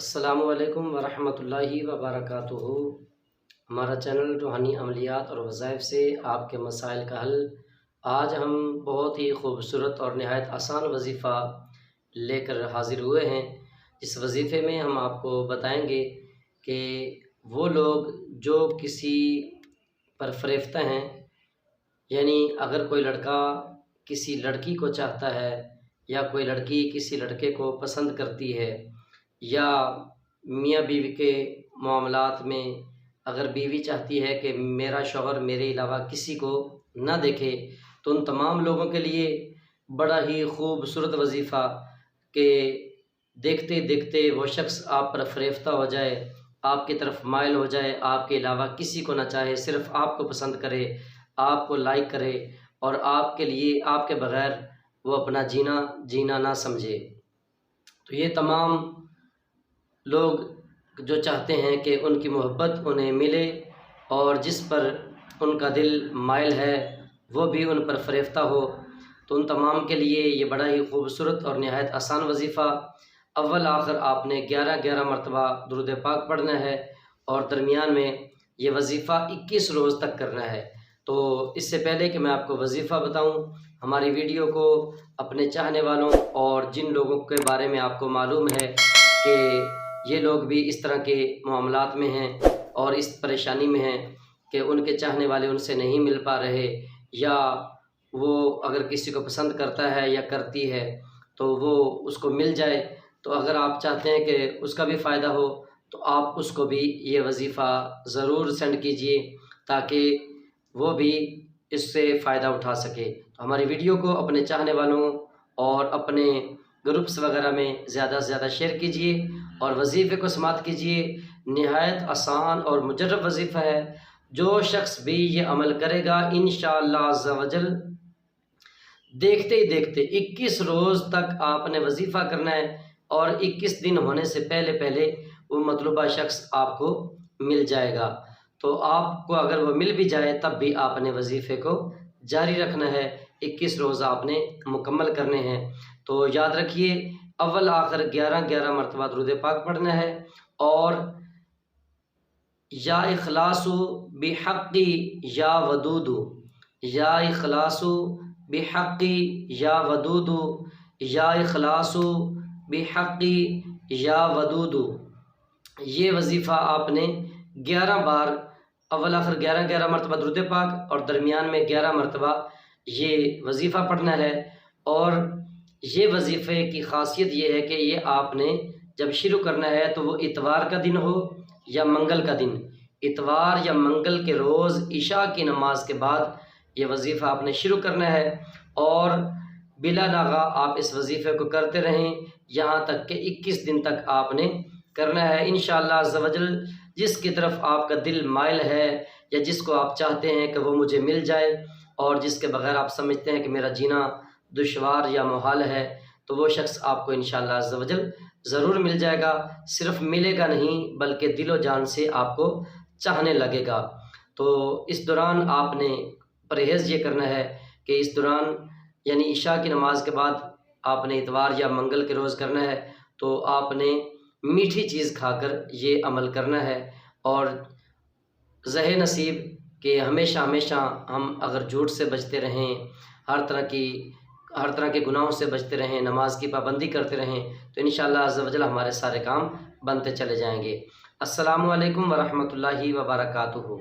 अस्सलामु अलैकुम वरहमतुल्लाहि वबरकातुहू। हमारा चैनल रूहानी अमलियात और वज़ाइफ से आपके मसाइल का हल। आज हम बहुत ही खूबसूरत और नहायत आसान वजीफ़ा लेकर हाज़िर हुए हैं। इस वजीफ़े में हम आपको बताएंगे कि वो लोग जो किसी पर फ़रेफ्ता हैं, यानी अगर कोई लड़का किसी लड़की को चाहता है या कोई लड़की किसी लड़के को पसंद करती है, या मियाँ बीवी के मामलात में अगर बीवी चाहती है कि मेरा शौहर मेरे अलावा किसी को ना देखे, तो उन तमाम लोगों के लिए बड़ा ही खूबसूरत वजीफ़ा कि देखते देखते वो शख्स आप पर फ़रेफ्ता हो जाए, आपकी तरफ माइल हो जाए, आपके अलावा किसी को ना चाहे, सिर्फ़ आपको पसंद करे, आपको लाइक करे और आपके लिए आपके बग़ैर वो अपना जीना ना समझे। तो ये तमाम लोग जो चाहते हैं कि उनकी मोहब्बत उन्हें मिले और जिस पर उनका दिल माइल है वो भी उन पर फ़रेफ्ता हो, तो उन तमाम के लिए ये बड़ा ही खूबसूरत और नहायत आसान वजीफ़ा। अव्वल आखिर आपने 11 मरतबा दुरूद पाक पढ़ना है और दरमियान में ये वजीफ़ा 21 रोज़ तक करना है। तो इससे पहले कि मैं आपको वजीफ़ा बताऊं, हमारी वीडियो को अपने चाहने वालों और जिन लोगों के बारे में आपको मालूम है कि ये लोग भी इस तरह के मामलात में हैं और इस परेशानी में हैं कि उनके चाहने वाले उनसे नहीं मिल पा रहे, या वो अगर किसी को पसंद करता है या करती है तो वो उसको मिल जाए, तो अगर आप चाहते हैं कि उसका भी फ़ायदा हो तो आप उसको भी ये वजीफ़ा ज़रूर सेंड कीजिए ताकि वो भी इससे फ़ायदा उठा सके। तो हमारी वीडियो को अपने चाहने वालों और अपने ग्रुप्स वगैरह में ज़्यादा से ज़्यादा शेयर कीजिए और वजीफ़े को समाअत कीजिए। नहायत आसान और मुजर्रब वजीफ़ा है, जो शख्स भी ये अमल करेगा इंशाअल्लाह अज़्ज़ा वजल देखते ही देखते 21 रोज़ तक आपने वजीफ़ा करना है और 21 दिन होने से पहले पहले वो मतलूबा शख्स आपको मिल जाएगा। तो आपको अगर वो मिल भी जाए तब भी आपने वजीफ़े को जारी रखना है, 21 रोज़ आपने मुकम्मल करने हैं। तो याद रखिए, अव्वल आखिर 11 मरतबा दुरूद पाक पढ़ना है और या इखलासु बिहक़्क़ी या वदूदु, या इखलासु बिहक़्क़ी या वदूदु, या इखलासु बिहक़्क़ी या वदूदु। ये वजीफ़ा आपने 11 बार, अव्वल आखिर 11 मरतबा दुरूद पाक और दरमियान में 11 मरतबा ये वजीफ़ा पढ़ना है। और ये वजीफ़े की ख़ासियत ये है कि ये आपने जब शुरू करना है तो वो इतवार का दिन हो या मंगल का दिन, इतवार या मंगल के रोज़ इशा की नमाज के बाद ये वजीफ़ा आपने शुरू करना है और बिला नागा आप इस वजीफ़े को करते रहें यहाँ तक कि 21 दिन तक आपने करना है। इंशाअल्लाह अज़्ज़ा वजल जिसकी तरफ आपका दिल माइल है या जिसको आप चाहते हैं कि वो मुझे मिल जाए और जिसके बग़ैर आप समझते हैं कि मेरा जीना दुश्वार या मुहाल है, तो वो शख्स आपको इंशाअल्लाह अज़्ज़ा वजल ज़रूर मिल जाएगा। सिर्फ़ मिलेगा नहीं बल्कि दिलो जान से आपको चाहने लगेगा। तो इस दौरान आपने परहेज़ ये करना है कि इस दौरान यानी इशा की नमाज के बाद आपने इतवार या मंगल के रोज़ करना है, तो आपने मीठी चीज़ खाकर ये अमल करना है। और ज़हे नसीब कि हमेशा हमेशा हम अगर झूठ से बचते रहें, हर तरह के गुनाहों से बचते रहें, नमाज की पाबंदी करते रहें, तो इंशाअल्लाह अज़्ज़ा वजल हमारे सारे काम बनते चले जाएंगे। अस्सलामु अलैकुम वरहमतुल्लाहि वबरकातुहू।